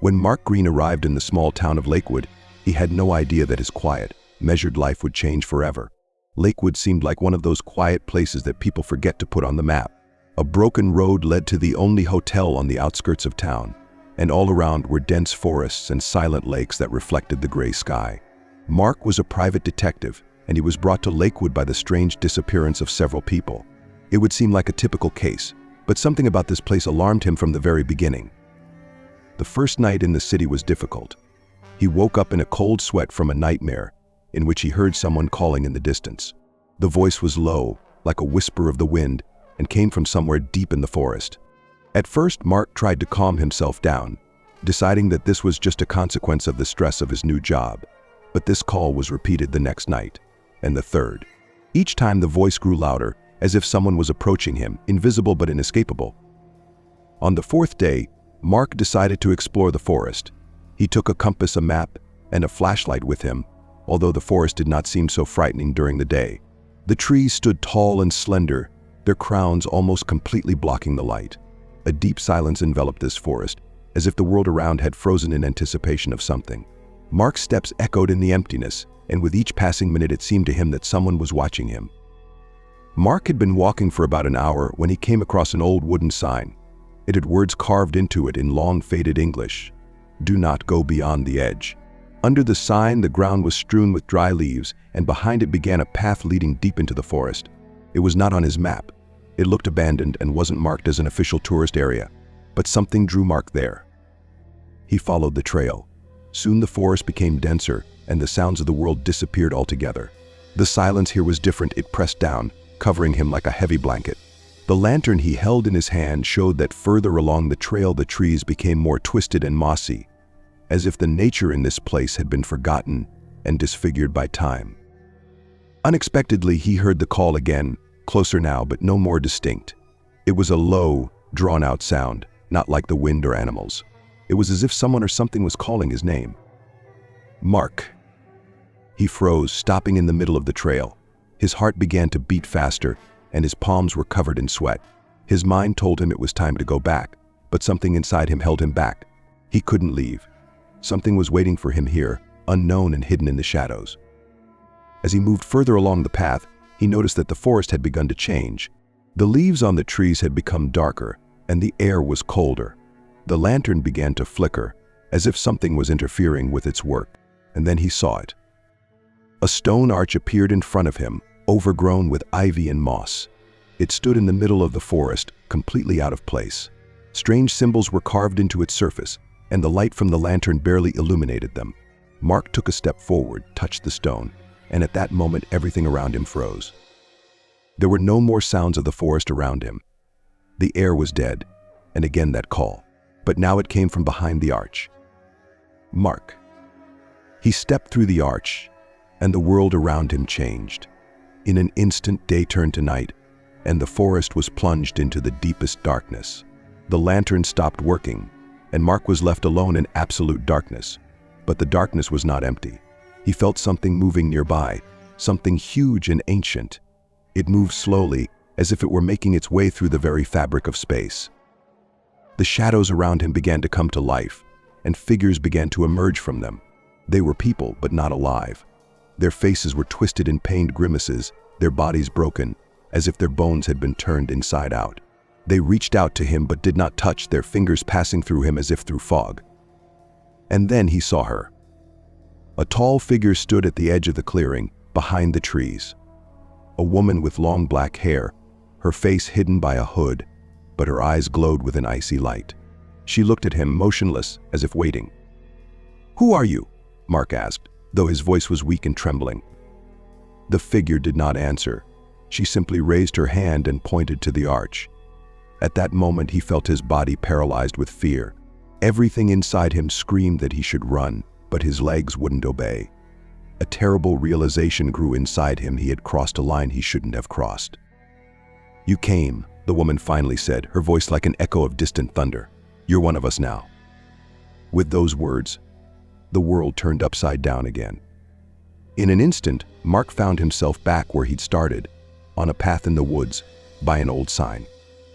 When Mark Green arrived in the small town of Lakewood, he had no idea that his quiet, measured life would change forever. Lakewood seemed like one of those quiet places that people forget to put on the map. A broken road led to the only hotel on the outskirts of town, and all around were dense forests and silent lakes that reflected the gray sky. Mark was a private detective, and he was brought to Lakewood by the strange disappearance of several people. It would seem like a typical case, but something about this place alarmed him from the very beginning. The first night in the city was difficult. He woke up in a cold sweat from a nightmare in which he heard someone calling in the distance. The voice was low, like a whisper of the wind, and came from somewhere deep in the forest. At first, Mark tried to calm himself down, deciding that this was just a consequence of the stress of his new job. But this call was repeated the next night, and the third. Each time the voice grew louder, as if someone was approaching him, invisible but inescapable. On the fourth day, Mark decided to explore the forest. He took a compass, a map, and a flashlight with him, although the forest did not seem so frightening during the day. The trees stood tall and slender, their crowns almost completely blocking the light. A deep silence enveloped this forest, as if the world around had frozen in anticipation of something. Mark's steps echoed in the emptiness, and with each passing minute it seemed to him that someone was watching him. Mark had been walking for about an hour when he came across an old wooden sign. It had words carved into it in long faded English: "Do not go beyond the edge." Under the sign, the ground was strewn with dry leaves, and behind it began a path leading deep into the forest. It was not on his map. It looked abandoned and wasn't marked as an official tourist area, but something drew Mark there. He followed the trail. Soon the forest became denser, and the sounds of the world disappeared altogether. The silence here was different. It pressed down, covering him like a heavy blanket. The lantern he held in his hand showed that further along the trail the trees became more twisted and mossy, as if the nature in this place had been forgotten and disfigured by time. Unexpectedly, he heard the call again, closer now but no more distinct. It was a low, drawn-out sound, not like the wind or animals. It was as if someone or something was calling his name. Mark. He froze, stopping in the middle of the trail. His heart began to beat faster, and his palms were covered in sweat. His mind told him it was time to go back, but something inside him held him back. He couldn't leave. Something was waiting for him here, unknown and hidden in the shadows. As he moved further along the path, he noticed that the forest had begun to change. The leaves on the trees had become darker, and the air was colder. The lantern began to flicker, as if something was interfering with its work, and then he saw it. A stone arch appeared in front of him, overgrown with ivy and moss. It stood in the middle of the forest, completely out of place. Strange symbols were carved into its surface, and the light from the lantern barely illuminated them. Mark took a step forward, touched the stone, and at that moment everything around him froze. There were no more sounds of the forest around him. The air was dead, and again that call, but now it came from behind the arch. Mark. He stepped through the arch, and the world around him changed. In an instant, day turned to night, and the forest was plunged into the deepest darkness. The lantern stopped working, and Mark was left alone in absolute darkness. But the darkness was not empty. He felt something moving nearby, something huge and ancient. It moved slowly, as if it were making its way through the very fabric of space. The shadows around him began to come to life, and figures began to emerge from them. They were people, but not alive. Their faces were twisted in pained grimaces, their bodies broken, as if their bones had been turned inside out. They reached out to him but did not touch, their fingers passing through him as if through fog. And then he saw her. A tall figure stood at the edge of the clearing, behind the trees. A woman with long black hair, her face hidden by a hood, but her eyes glowed with an icy light. She looked at him, motionless, as if waiting. "Who are you?" Mark asked, though his voice was weak and trembling. The figure did not answer. She simply raised her hand and pointed to the arch. At that moment, he felt his body paralyzed with fear. Everything inside him screamed that he should run, but his legs wouldn't obey. A terrible realization grew inside him. He had crossed a line he shouldn't have crossed. "You came," the woman finally said, her voice like an echo of distant thunder. "You're one of us now." With those words, the world turned upside down again. In an instant, Mark found himself back where he'd started, on a path in the woods, by an old sign.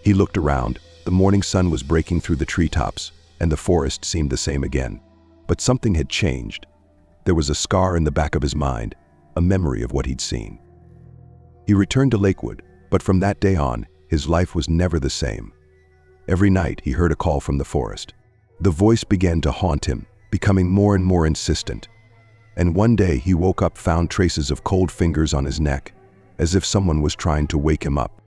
He looked around. The morning sun was breaking through the treetops, and the forest seemed the same again. But something had changed. There was a scar in the back of his mind, a memory of what he'd seen. He returned to Lakewood, but from that day on, his life was never the same. Every night he heard a call from the forest. The voice began to haunt him, becoming more and more insistent. And one day he woke up, found traces of cold fingers on his neck, as if someone was trying to wake him up.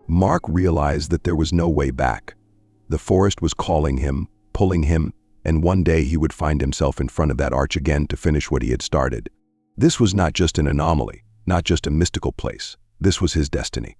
Mark realized that there was no way back. The forest was calling him, pulling him, and one day he would find himself in front of that arch again to finish what he had started. This was not just an anomaly, not just a mystical place. This was his destiny.